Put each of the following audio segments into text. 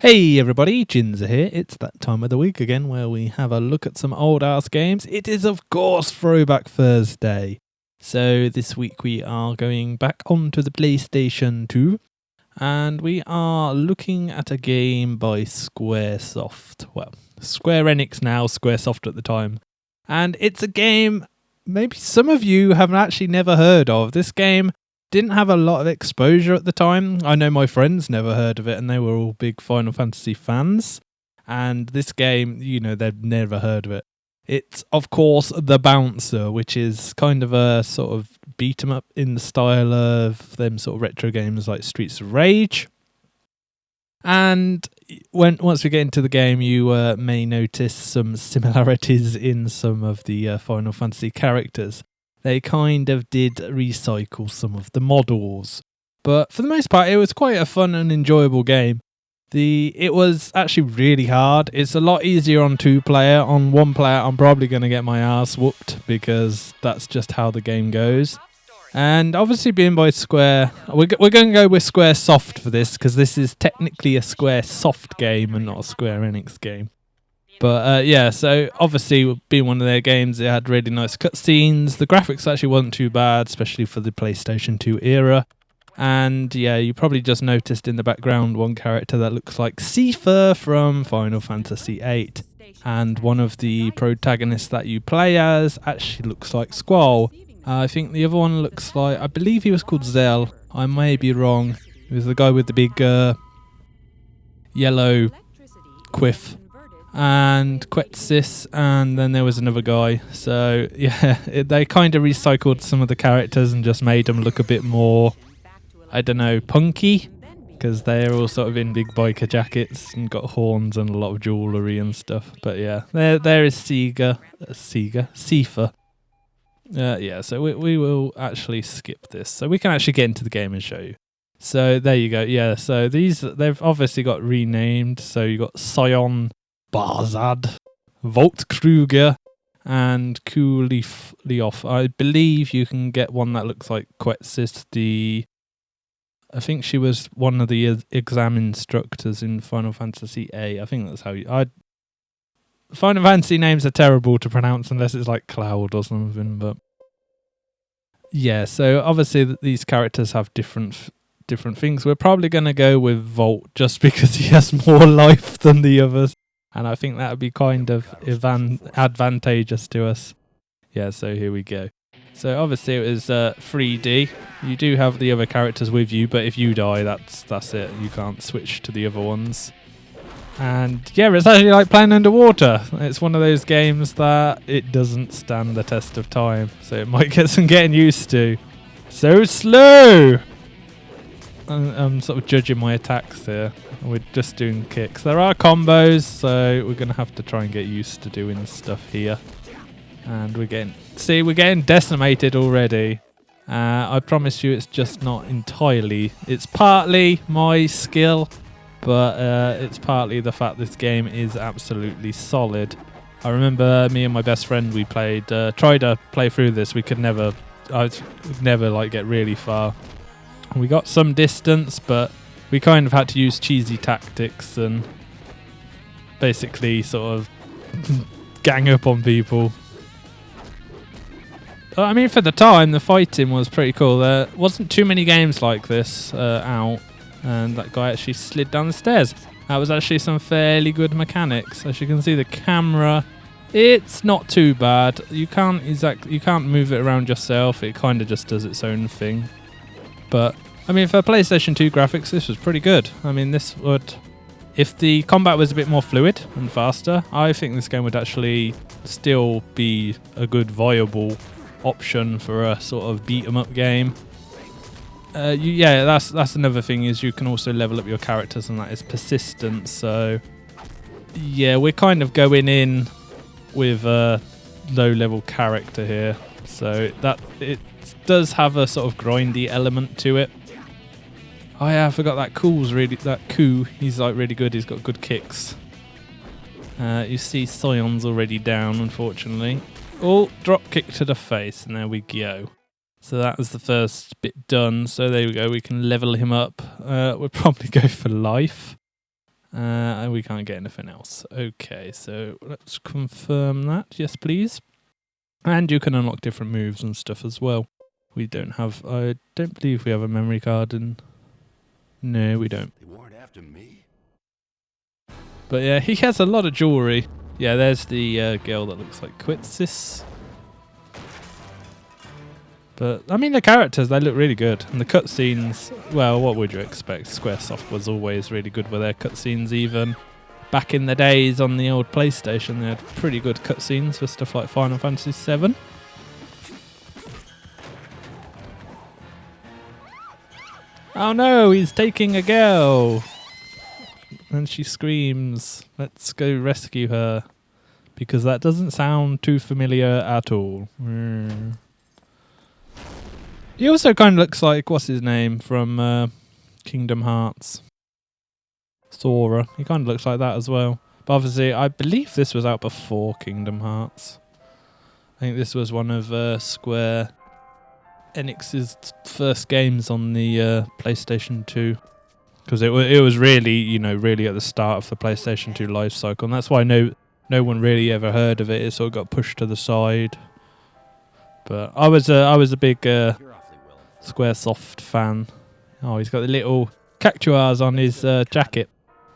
Hey everybody, Jinza here. It's that time of the week again where we have a look at some old ass games. It is of course Throwback Thursday. So this week we are going back onto the PlayStation 2 and we are looking at a game by Squaresoft. Well, Square Enix now, Squaresoft at the time. And it's a game maybe some of you have actually never heard of. This game didn't have a lot of exposure at the time. I know my friends never heard of it and they were all big Final Fantasy fans. And this game, they've never heard of it. It's, of course, The Bouncer, which is kind of a sort of beat 'em up in the style of them sort of retro games like Streets of Rage. And once we get into the game, you may notice some similarities in some of the Final Fantasy characters. They kind of did recycle some of the models. But for the most part, it was quite a fun and enjoyable game. It was actually really hard. It's a lot easier on 2-player. On 1-player, I'm probably going to get my ass whooped because that's just how the game goes. And obviously being by Square, we're going to go with Squaresoft for this because this is technically a Squaresoft game and not a Square Enix game. But so obviously being one of their games, it had really nice cutscenes. The graphics actually wasn't too bad, especially for the PlayStation 2 era. And yeah, you probably just noticed in the background one character that looks like Seifer from Final Fantasy VIII. And one of the protagonists that you play as actually looks like Squall. I think the other one looks like, I believe he was called Zell. I may be wrong. He was the guy with the big yellow quiff. And Quetzis, and then there was another guy. So yeah, they kind of recycled some of the characters and just made them look a bit more, I don't know, punky, because they're all sort of in big biker jackets and got horns and a lot of jewellery and stuff. But yeah, there is Seifer. So we will actually skip this, so we can actually get into the game and show you. So there you go. Yeah, so they've obviously got renamed. So you got Sion Barzad, Volt Kruger, and Kuliof. I believe you can get one that looks like Quetzis. I think she was one of the exam instructors in Final Fantasy A. I think that's how Final Fantasy names are terrible to pronounce unless it's like Cloud or something. But yeah, so obviously these characters have different things. We're probably going to go with Volt just because he has more life than the others. And I think that would be kind of advantageous to us. Yeah, so here we go. So obviously it was 3D. You do have the other characters with you, but if you die, that's it. You can't switch to the other ones. And yeah, it's actually like playing underwater. It's one of those games that it doesn't stand the test of time. So it might get some getting used to. So slow! I'm sort of judging my attacks here. We're just doing kicks. There are combos, so we're going to have to try and get used to doing stuff here. And we're getting decimated already. I promise you it's just not entirely. It's partly my skill, but it's partly the fact this game is absolutely solid. I remember me and my best friend, we tried to play through this. I would never get really far. We got some distance, but we kind of had to use cheesy tactics and basically sort of gang up on people. I mean, for the time, the fighting was pretty cool. There wasn't too many games like this out, and that guy actually slid down the stairs. That was actually some fairly good mechanics. As you can see, the camera, it's not too bad. You can't move it around yourself. It kind of just does its own thing. But, I mean, for PlayStation 2 graphics, this was pretty good. I mean, if the combat was a bit more fluid and faster, I think this game would actually still be a good, viable option for a sort of beat-em-up game. That's another thing, is you can also level up your characters, and that is persistence. So, yeah, we're kind of going in with a low-level character here. So that it does have a sort of grindy element to it. Oh yeah, I forgot that Ku. He's like really good. He's got good kicks. You see Sion's already down, unfortunately. Oh, drop kick to the face, and there we go. So that was the first bit done. So there we go. We can level him up. We'll probably go for life. And we can't get anything else. Okay, so let's confirm that. Yes, please. And you can unlock different moves and stuff as well. We don't have... I don't believe we have a memory card in... No, we don't. They weren't after me. But yeah, he has a lot of jewellery. Yeah, there's the girl that looks like Quitsis. But, I mean, the characters, they look really good. And the cutscenes, well, what would you expect? Squaresoft was always really good with their cutscenes, even back in the days on the old PlayStation. They had pretty good cutscenes for stuff like Final Fantasy VII. Oh no, he's taking a girl! And she screams, let's go rescue her. Because that doesn't sound too familiar at all. He also kind of looks like, what's his name, from Kingdom Hearts. Sora. He kind of looks like that as well. But obviously, I believe this was out before Kingdom Hearts. I think this was one of Square Enix's first games on the PlayStation 2. Because it was really, you know, really at the start of the PlayStation 2 life cycle. And that's why no one really ever heard of it. It sort of got pushed to the side. But I was a big Squaresoft fan. Oh, he's got the little cactuars on his jacket.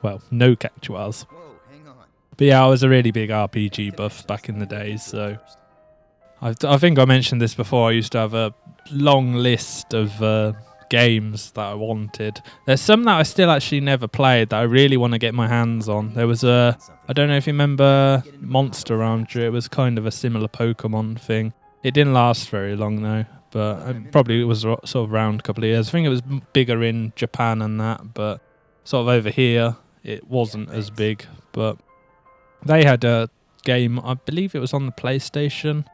Well, no cactuars. Whoa, hang on. But yeah, I was a really big RPG buff back in the days. So I think I mentioned this before. I used to have a long list of games that I wanted. There's some that I still actually never played that I really want to get my hands on. There was I don't know if you remember Monster Rancher. It was kind of a similar Pokemon thing. It didn't last very long though. But probably it was sort of around a couple of years. I think it was bigger in Japan and that, but sort of over here it wasn't as big. But they had a game, I believe it was on the PlayStation,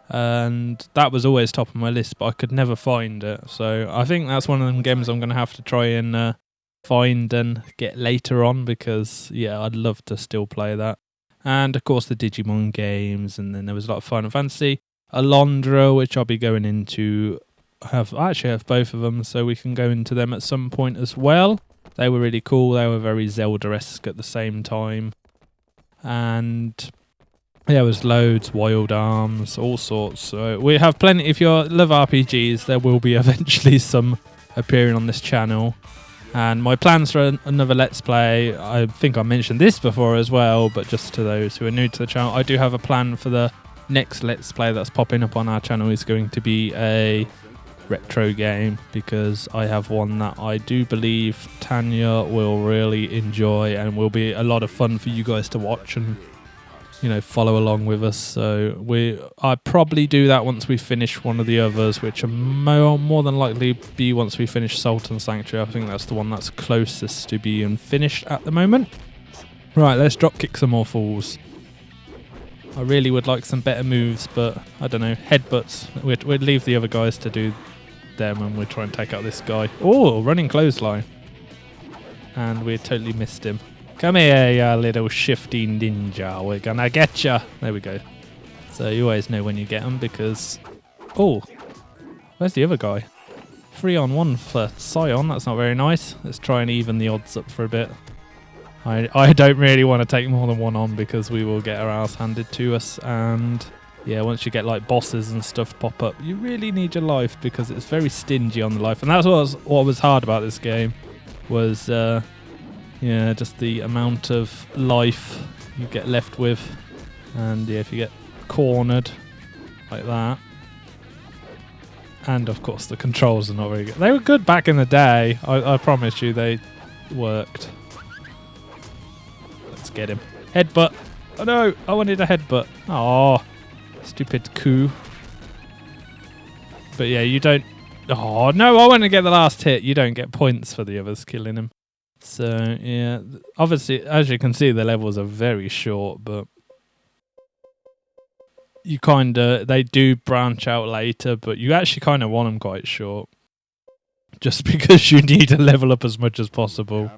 and that was always top of my list, but I could never find it. So I think that's one of them games I'm going to have to try and find and get later on, because yeah, I'd love to still play that. And of course the Digimon games, and then there was a lot of Final Fantasy. Alondra, which I'll be going into, I actually have both of them, so we can go into them at some point as well. They were really cool. They were very Zelda-esque at the same time. And yeah, there was loads, Wild Arms, all sorts. So we have plenty. If you love RPGs, there will be eventually some appearing on this channel. And my plans for another Let's Play, I think I mentioned this before as well, but just to those who are new to the channel, I do have a plan for the next Let's Play that's popping up on our channel is going to be a retro game, because I have one that I do believe Tanya will really enjoy and will be a lot of fun for you guys to watch and, you know, follow along with us. So I probably do that once we finish one of the others, which will more than likely be once we finish Sultan Sanctuary. I think that's the one that's closest to being finished at the moment. Right, let's drop kick some more fools. I really would like some better moves, but I don't know, headbutts. We'd leave the other guys to do them, and we'd try and take out this guy. Oh, running clothesline. And we totally missed him. Come here, you little shifty ninja. We're gonna get ya. There we go. So you always know when you get them, because... Oh, where's the other guy? 3-on-1 for Sion. That's not very nice. Let's try and even the odds up for a bit. I don't really want to take more than one on, because we will get our ass handed to us. And yeah, once you get like bosses and stuff pop up, you really need your life, because it's very stingy on the life. And that's what was hard about this game, was yeah, just the amount of life you get left with. And yeah, if you get cornered like that, and of course the controls are not very good. They were good back in the day. I promise you, they worked. Get him. Headbutt. Oh no, I wanted a headbutt. Oh, stupid coup. But yeah, you don't... Oh no, I want to get the last hit. You don't get points for the others killing him. So yeah, obviously, as you can see, the levels are very short, but you kind of... They do branch out later, but you actually kind of want them quite short. Just because you need to level up as much as possible.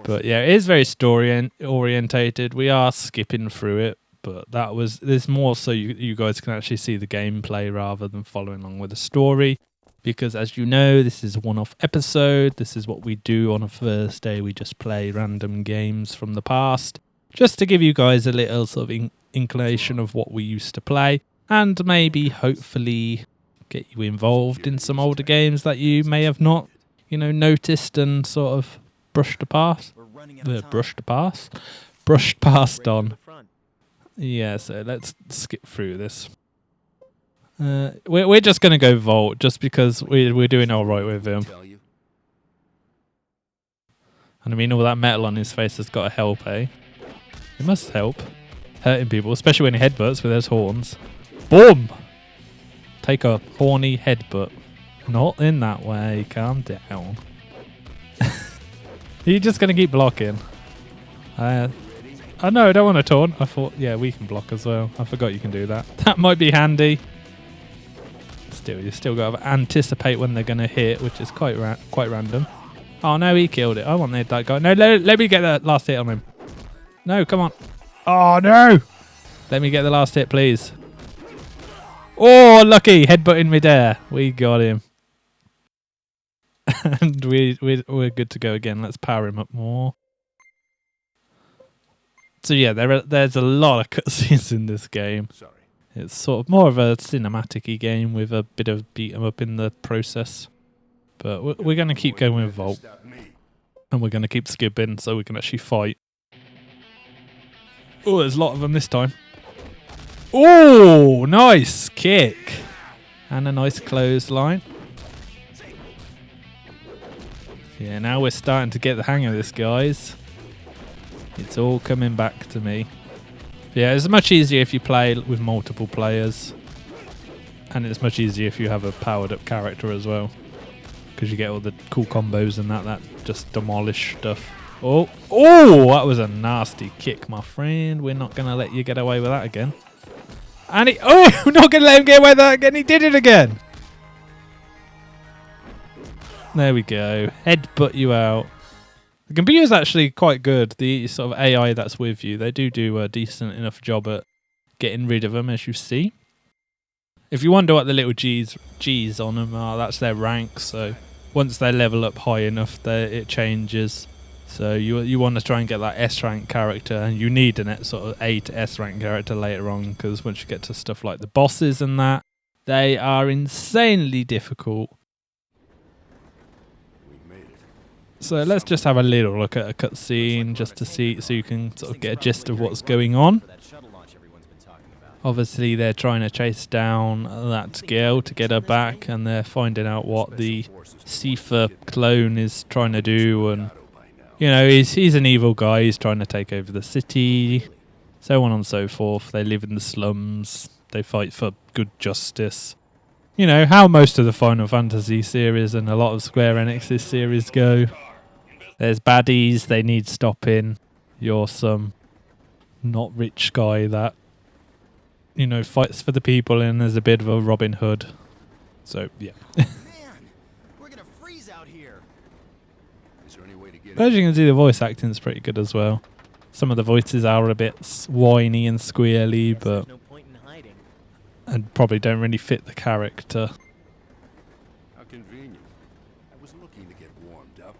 But yeah, it is very story orientated. We are skipping through it, but there's more so you guys can actually see the gameplay rather than following along with the story, because as you know, this is a one-off episode. This is what we do on a Thursday. We just play random games from the past, just to give you guys a little sort of inclination of what we used to play, and maybe, hopefully, get you involved in some older games that you may have not, noticed and sort of brushed past on. Yeah, so let's skip through this. We're just gonna go Volt just because we're doing all right with him. And I mean, all that metal on his face has got to help, eh? It must help hurting people, especially when he headbutts with those horns. Boom! Take a horny headbutt. Not in that way. Calm down. You're just gonna keep blocking. Oh no, I don't want to taunt. I thought, yeah, we can block as well. I forgot you can do that. That might be handy. Still, you still got to anticipate when they're going to hit, which is quite random. Oh no, he killed it. I want that guy. No, let me get the last hit on him. No, come on. Oh no! Let me get the last hit, please. Oh, lucky! Headbutt in midair. We got him. And we're good to go again. Let's power him up more. So yeah, there's a lot of cutscenes in this game. Sorry. It's sort of more of a cinematic-y game with a bit of beat 'em up in the process. But we're going to keep going with Volt. And we're going to keep skipping so we can actually fight. Oh, there's a lot of them this time. Oh, nice kick. And a nice clothesline. Yeah, now we're starting to get the hang of this, guys. It's all coming back to me. Yeah, it's much easier if you play with multiple players. And it's much easier if you have a powered up character as well. Because you get all the cool combos and that just demolish stuff. Oh, that was a nasty kick, my friend. We're not going to let you get away with that again. And we're not going to let him get away with that again. He did it again. There we go. Headbutt you out. The computer's actually quite good. The sort of AI that's with you, they do a decent enough job at getting rid of them, as you see. If you wonder what the little G's on them are, that's their rank. So once they level up high enough, it changes. So you want to try and get that S rank character, and you need a sort of A to S rank character later on, because once you get to stuff like the bosses and that, they are insanely difficult. So let's just have a little look at a cutscene just to see, so you can sort of get a gist of what's going on. Obviously, they're trying to chase down that girl to get her back, and they're finding out what the Sifa clone is trying to do. And he's an evil guy. He's trying to take over the city, so on and so forth. They live in the slums. They fight for good justice. How most of the Final Fantasy series and a lot of Square Enix's series go. There's baddies, they need stopping. You're some not rich guy that, fights for the people, and there's a bit of a Robin Hood. So, yeah. Man, we're gonna freeze out here. Is there any way to get As you can see, the voice acting is pretty good as well. Some of the voices are a bit whiny and squealy, but and probably don't really fit the character. How convenient. I was looking to get warmed up.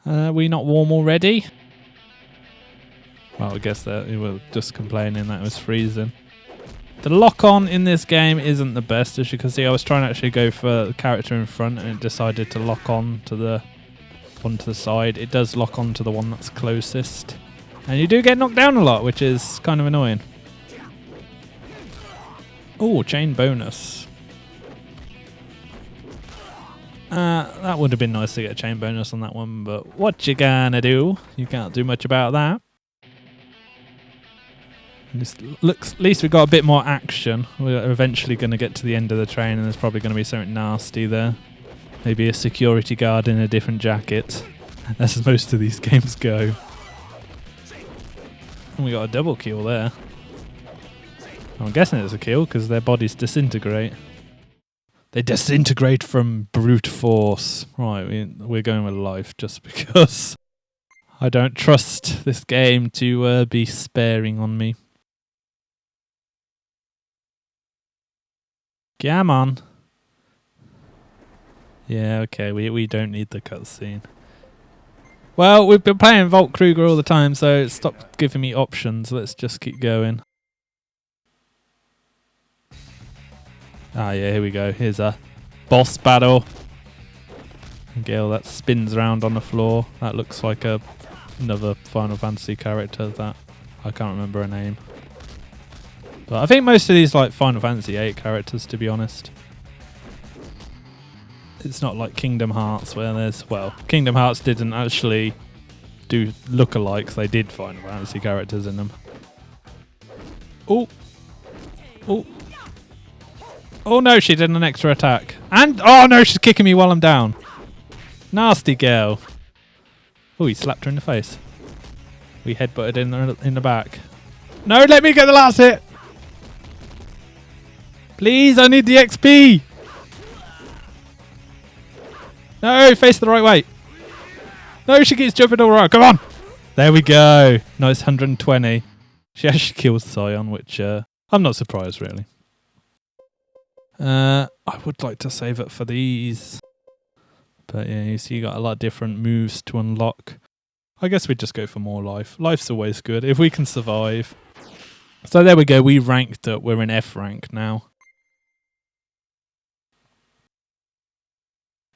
Are we not warm already? Well, I guess that we were just complaining that it was freezing. The lock-on in this game isn't the best, as you can see. I was trying to actually go for the character in front, and it decided to lock on to the one to the side. It does lock on to the one that's closest. And you do get knocked down a lot, which is kind of annoying. Oh, chain bonus. That would have been nice to get a chain bonus on that one, but what you gonna do? You can't do much about that. At least we've got a bit more action. We're eventually going to get to the end of the train, and there's probably going to be something nasty there. Maybe a security guard in a different jacket, as most of these games go. And we got a double kill there. I'm guessing it's a kill because their bodies disintegrate. They disintegrate from brute force. Right, we're going with life just because I don't trust this game to be sparing on me. Come on. Yeah, okay, we don't need the cutscene. Well, we've been playing Vault Kruger all the time, so stop giving me options. Let's just keep going. Ah, yeah, here we go. Here's a boss battle. Gale that spins around on the floor. That looks like another Final Fantasy character that I can't remember her name. But I think most of these like Final Fantasy 8 characters, to be honest. It's not like Kingdom Hearts where there's, well, Kingdom Hearts didn't actually do lookalikes. They did Final Fantasy characters in them. Oh. Oh. Oh no, she did an extra attack. And, oh no, she's kicking me while I'm down. Nasty girl. Oh, he slapped her in the face. We headbutted in the back. No, let me get the last hit. Please, I need the XP. No, face the right way. No, she keeps jumping all right. Come on. There we go. Nice 120. She actually kills Scion, which I'm not surprised, really. I would like to save it for these. But yeah, you see you got a lot of different moves to unlock. I guess we'd just go for more life. Life's always good, if we can survive. So there we go, we ranked up. We're in F rank now.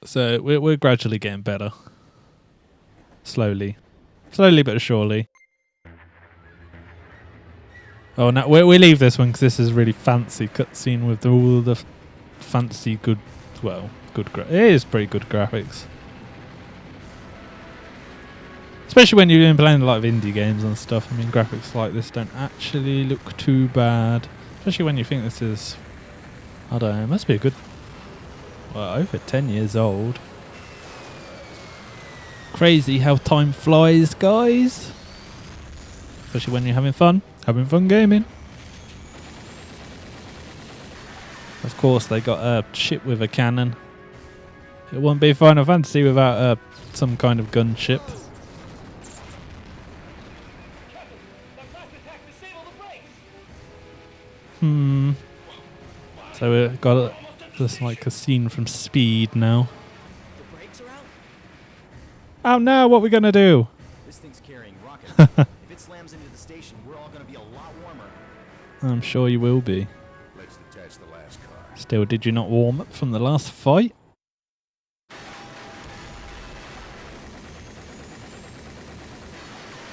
So we're gradually getting better. Slowly. Slowly but surely. Oh, no, we leave this one because this is really fancy cutscene with all the fancy good, well, it is pretty good graphics. Especially when you've been playing a lot of indie games and stuff. I mean, graphics like this don't actually look too bad. Especially when you think this is, I don't know, it must be a good, well, over 10 years old. Crazy how time flies, guys. Especially when you're having fun gaming. Of course, they got a ship with a cannon. It wouldn't be Final Fantasy without some kind of gunship. So we've got this like a scene from Speed now. The brakes are out? Oh no, what are we gonna do? This thing's carrying rockets. If it slams into the station, we're all gonna be a lot warmer. I'm sure you will be. Let's detach the last car. Still, did you not warm up from the last fight?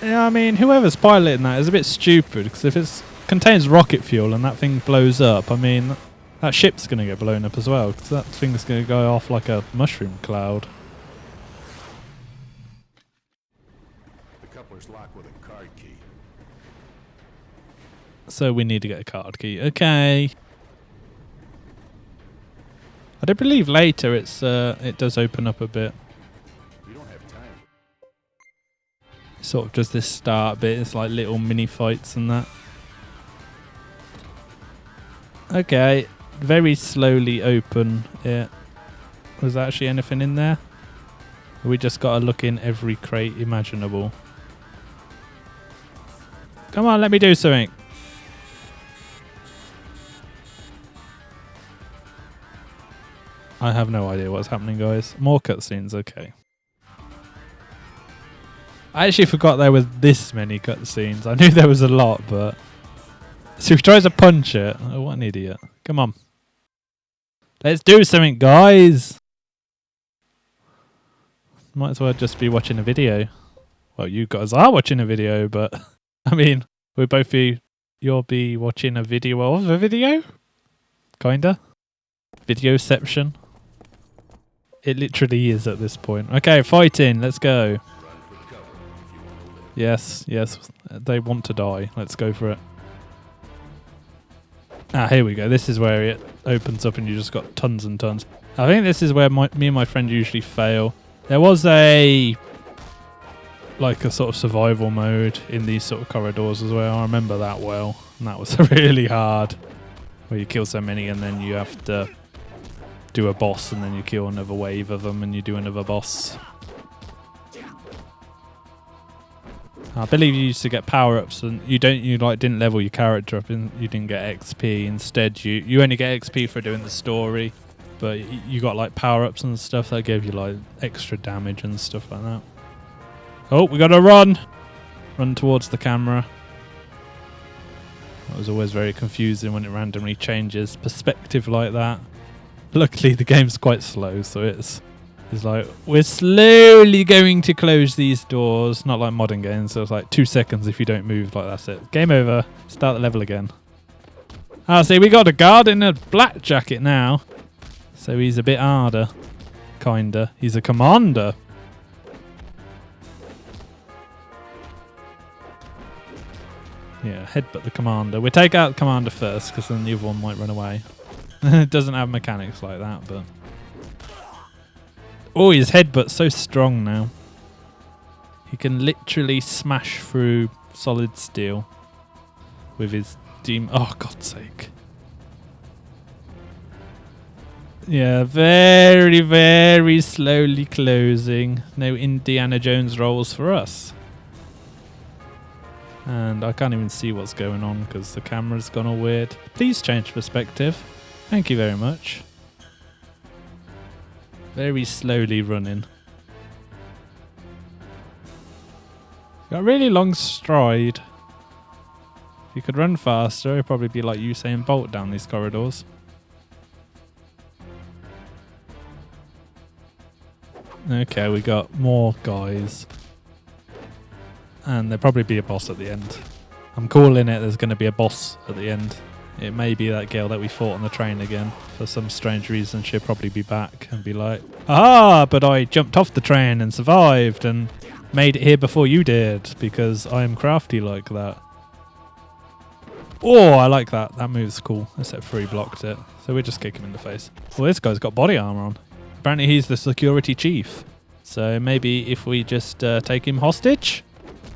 Yeah, I mean, whoever's piloting that is a bit stupid, because if it contains rocket fuel and that thing blows up, I mean, that ship's going to get blown up as well, because that thing's going to go off like a mushroom cloud. The coupler's locked with a card key. So we need to get a card key. Okay. I do believe later it does open up a bit. We don't have time. Sort of just this start bit. It's like little mini fights and that. Okay. Very slowly open it. Was there actually anything in there? We just got to look in every crate imaginable. Come on, let me do something. I have no idea what's happening, guys. More cutscenes, okay. I actually forgot there was this many cutscenes. I knew there was a lot, but... So he tries to punch it. Oh, what an idiot. Come on. Let's do something, guys! Might as well just be watching a video. Well, you guys are watching a video, but... I mean, we'll both be... You'll be watching a video of a video? Kinda. Videoception. It literally is at this point. Okay, fighting. Let's go. Yes, yes. They want to die. Let's go for it. Ah, here we go. This is where it opens up and you just got tons and tons. I think this is where me and my friend usually fail. There was a sort of survival mode in these sort of corridors as well. I remember that well. And that was really hard. Where you kill so many and then you have to do a boss and then you kill another wave of them and you do another boss. I believe you used to get power-ups, and you didn't level your character up, and you didn't get XP. Instead, you only get XP for doing the story, but you got like power-ups and stuff that gave you like extra damage and stuff like that. Oh, we gotta run towards the camera. That was always very confusing when it randomly changes perspective like that. Luckily, the game's quite slow, so it's like, we're slowly going to close these doors. Not like modern games, so it's like 2 seconds if you don't move, like that's it. Game over. Start the level again. Ah, see, we got a guard in a black jacket now. So he's a bit harder. Kinda. He's a commander. Yeah, headbutt the commander. We take out the commander first, because then the other one might run away. It doesn't have mechanics like that, but... Oh, his headbutt's so strong now. He can literally smash through solid steel with his demon. Oh, God's sake. Yeah, very, very slowly closing. No Indiana Jones rolls for us. And I can't even see what's going on because the camera's gone all weird. Please change perspective. Thank you very much. Very slowly running. Got a really long stride. If you could run faster, it'd probably be like Usain Bolt down these corridors. Okay, we got more guys. And there'll probably be a boss at the end. I'm calling it, there's going to be a boss at the end. It may be that girl that we fought on the train again. For some strange reason, she'll probably be back and be like, ah, but I jumped off the train and survived and made it here before you did because I'm crafty like that. Oh, I like that. That move's cool, except for he blocked it. So we just kick him in the face. Well, this guy's got body armor on. Apparently he's the security chief. So maybe if we just take him hostage,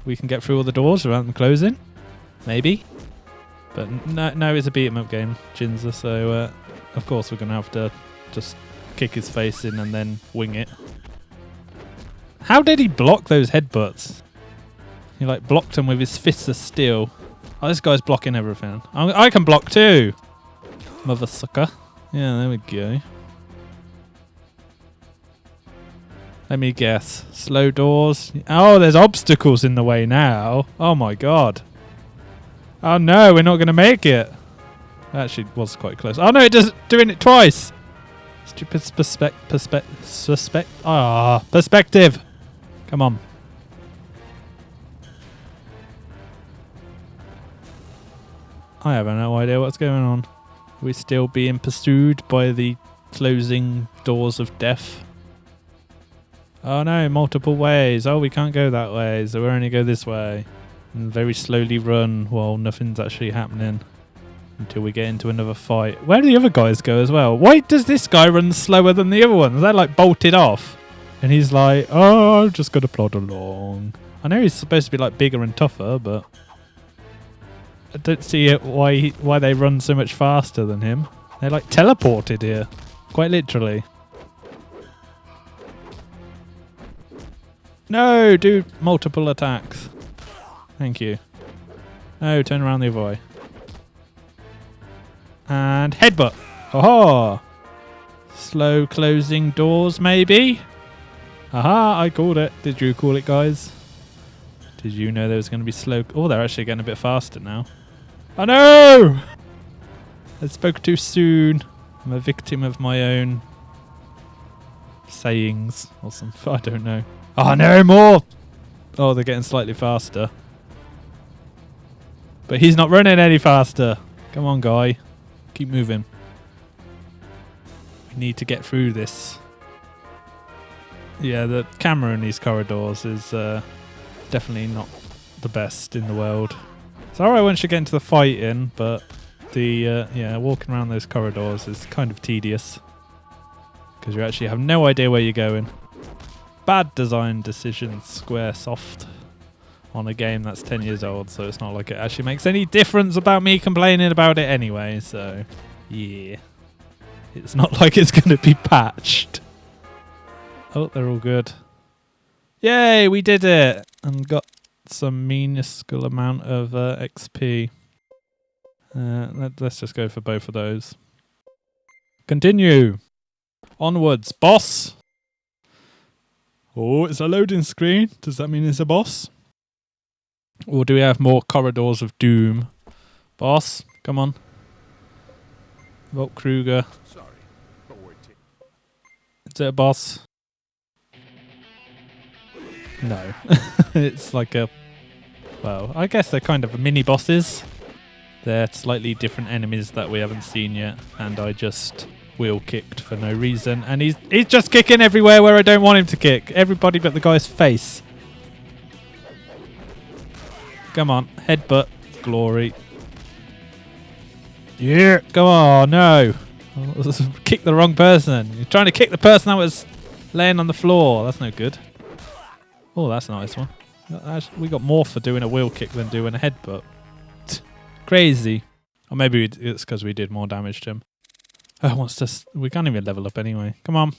we can get through all the doors without them closing. Maybe. But no, it's a beat 'em up game, Jinza, so of course we're going to have to just kick his face in and then wing it. How did he block those headbutts? He like blocked them with his fists of steel. Oh, this guy's blocking everything. I can block too! Mother sucker. Yeah, there we go. Let me guess. Slow doors. Oh, there's obstacles in the way now. Oh my god. Oh no, we're not going to make it. Actually, was quite close. Oh no, it does doing it twice. Stupid perspective. Come on. I have no idea what's going on. We're still being pursued by the closing doors of death. Oh no, multiple ways. Oh, we can't go that way, so we only go this way. And very slowly run while nothing's actually happening until we get into another fight. Where do the other guys go as well? Why does this guy run slower than the other ones? They're like bolted off. And he's like, oh, I'm just going to plod along. I know he's supposed to be like bigger and tougher, but I don't see it why they run so much faster than him. They're like teleported here. Quite literally. No, do multiple attacks. Thank you. Oh, turn around the other way. And headbutt. Aha! Slow closing doors, maybe? Aha, I called it. Did you call it, guys? Did you know there was going to be slow... Oh, they're actually getting a bit faster now. Oh, no! I spoke too soon. I'm a victim of my own sayings or something. I don't know. Oh, no, more! Oh, they're getting slightly faster. But he's not running any faster. Come on, guy. Keep moving. We need to get through this. Yeah, the camera in these corridors is definitely not the best in the world. It's alright once you get into the fighting, but the walking around those corridors is kind of tedious. Because you actually have no idea where you're going. Bad design decisions, Squaresoft. On a game that's 10 years old, so it's not like it actually makes any difference about me complaining about it anyway, so yeah. It's not like it's going to be patched. Oh, they're all good. Yay, we did it! And got some minuscule amount of XP. Let's just go for both of those. Continue. Onwards, boss. Oh, it's a loading screen. Does that mean it's a boss? Or do we have more corridors of doom? Boss, come on. Volt Kruger. Sorry, but we're Is it a boss? No. It's like a... Well, I guess they're kind of mini bosses. They're slightly different enemies that we haven't seen yet. And I just wheel kicked for no reason. And he's just kicking everywhere where I don't want him to kick. Everybody but the guy's face. Come on. Headbutt. Glory. Yeah. Go on. No. Kick the wrong person. You're trying to kick the person that was laying on the floor. That's no good. Oh, that's a nice one. We got more for doing a wheel kick than doing a headbutt. Crazy. Or maybe it's because we did more damage to him. Oh, what's this? We can't even level up anyway. Come on.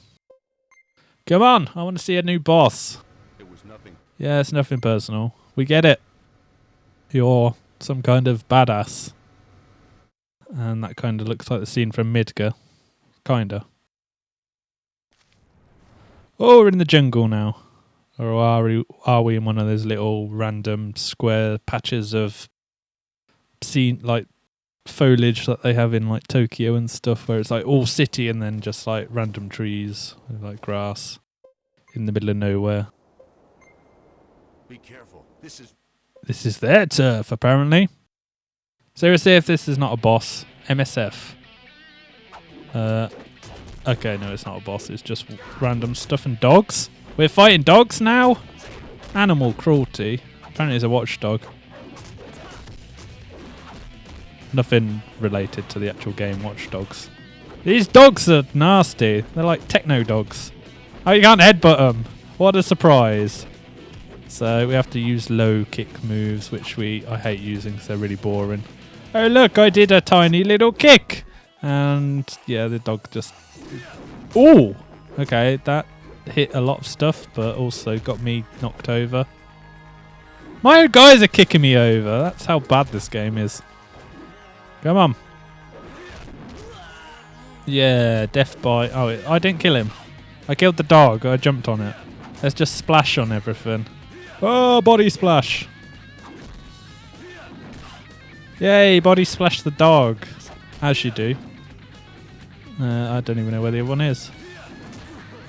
Come on. I want to see a new boss. It was nothing. Yeah, it's nothing personal. We get it. You're some kind of badass. And that kind of looks like the scene from Midgar. Kinda. Oh, we're in the jungle now. Or are we in one of those little random square patches of scene, like foliage that they have in like Tokyo and stuff, where it's like all city and then just like random trees, like grass in the middle of nowhere. Be careful. This is their turf, apparently. Seriously, if this is not a boss, MSF. Okay, no, it's not a boss. It's just random stuff and dogs. We're fighting dogs now? Animal cruelty. Apparently it's a watchdog. Nothing related to the actual game Watch Dogs. These dogs are nasty. They're like techno dogs. Oh, you can't headbutt them. What a surprise. So we have to use low kick moves, which I hate using because they're really boring. Oh, look, I did a tiny little kick. And yeah, the dog just... Ooh! Okay, that hit a lot of stuff, but also got me knocked over. My own guys are kicking me over. That's how bad this game is. Come on. Yeah, death by... Oh, I didn't kill him. I killed the dog. I jumped on it. Let's just splash on everything. Oh, body splash. Yay, body splash the dog. As you do. I don't even know where the other one is.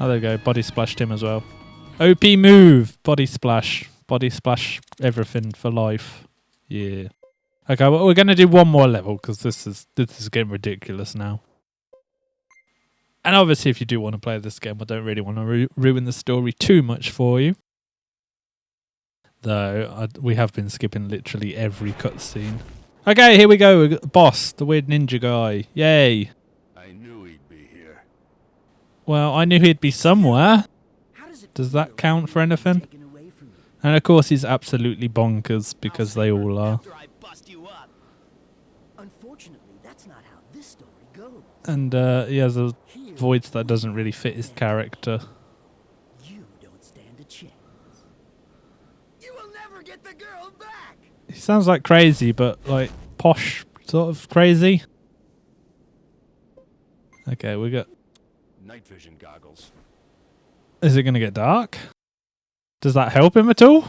Oh, there we go. Body splashed him as well. OP move. Body splash. Body splash everything for life. Yeah. Okay, well, we're going to do one more level because this is getting ridiculous now. And obviously, if you do want to play this game, I don't really want to ruin the story too much for you. Though, we have been skipping literally every cutscene. Okay, here we go. We got the boss, the weird ninja guy. Yay. I knew he'd be here. Well, I knew he'd be somewhere. Does that count for anything? And of course, he's absolutely bonkers because they all are. And he has a voice that doesn't really fit his character. You don't stand a chance. You will never get the girl back. He sounds like crazy, but like posh sort of crazy. Okay, we got Night vision goggles. Is it going to get dark? Does that help him at all?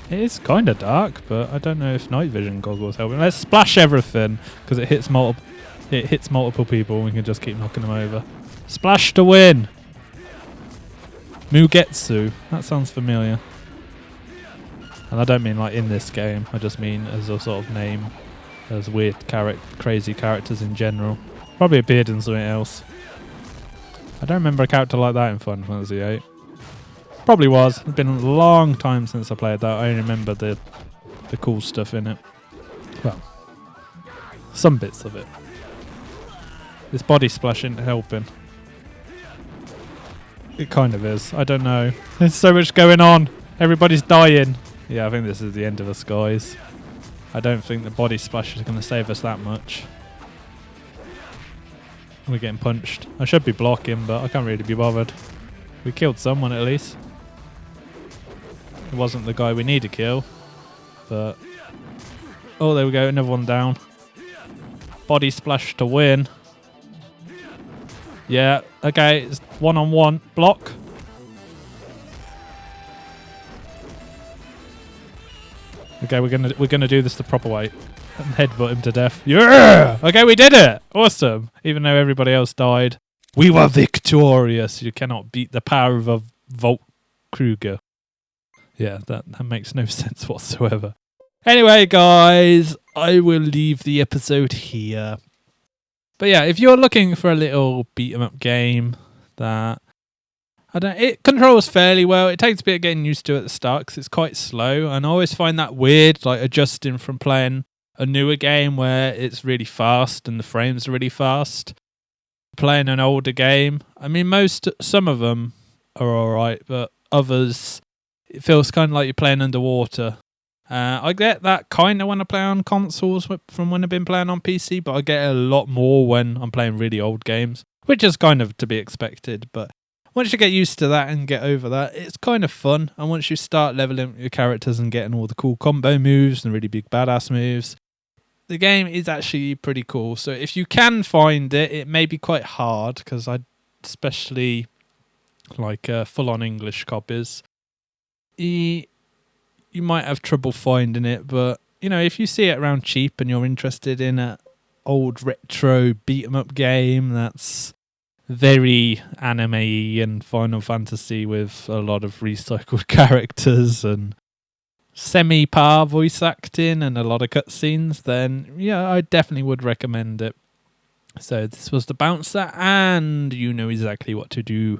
It is kind of dark, but I don't know if night vision goggles help him. Let's splash everything because it hits multiple people and we can just keep knocking them over. Splash to win! Mugetsu. That sounds familiar. And I don't mean like in this game. I just mean as a sort of name. As weird, crazy characters in general. Probably appeared in something else. I don't remember a character like that in Final Fantasy VIII. Probably was. It's been a long time since I played that. I only remember the cool stuff in it. Well, some bits of it. This body splash isn't helping. It kind of is. I don't know. There's so much going on. Everybody's dying. Yeah, I think this is the end of us, guys. I don't think the body splash is going to save us that much. We're getting punched. I should be blocking, but I can't really be bothered. We killed someone at least. It wasn't the guy we need to kill. But... Oh, there we go. Another one down. Body splash to win. Yeah. Okay. It's 1-on-1. Block. Okay, we're gonna do this the proper way. And headbutt him to death. Yeah! Okay, we did it! Awesome. Even though everybody else died. We were victorious. You cannot beat the power of a Volt Kruger. Yeah, that makes no sense whatsoever. Anyway, guys, I will leave the episode here. But yeah, if you're looking for a little beat 'em up game that it controls fairly well. It takes a bit of getting used to at the start because it's quite slow, and I always find that weird, like adjusting from playing a newer game where it's really fast and the frames are really fast. Playing an older game, I mean, some of them are alright, but others, it feels kind of like you're playing underwater. I get that kind of when I play on consoles from when I've been playing on PC, but I get it a lot more when I'm playing really old games, which is kind of to be expected. But once you get used to that and get over that, it's kind of fun. And once you start leveling your characters and getting all the cool combo moves and really big badass moves, the game is actually pretty cool. So if you can find it, it may be quite hard because I especially like full-on English copies. You might have trouble finding it, but you know, if you see it around cheap and you're interested in an old retro beat 'em up game that's very anime-y and Final Fantasy with a lot of recycled characters and semi-par voice acting and a lot of cutscenes, then yeah, I definitely would recommend it. So this was the Bouncer, and you know exactly what to do.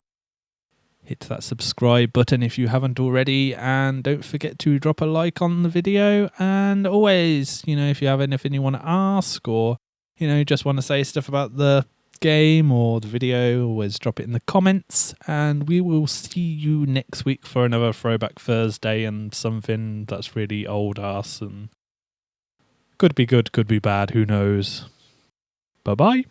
Hit that subscribe button if you haven't already, and don't forget to drop a like on the video. And always, you know, if you have anything you want to ask, or you know, just want to say stuff about the game or the video, always drop it in the comments. And we will see you next week for another Throwback Thursday and something that's really old ass and could be good, could be bad, who knows. Bye bye.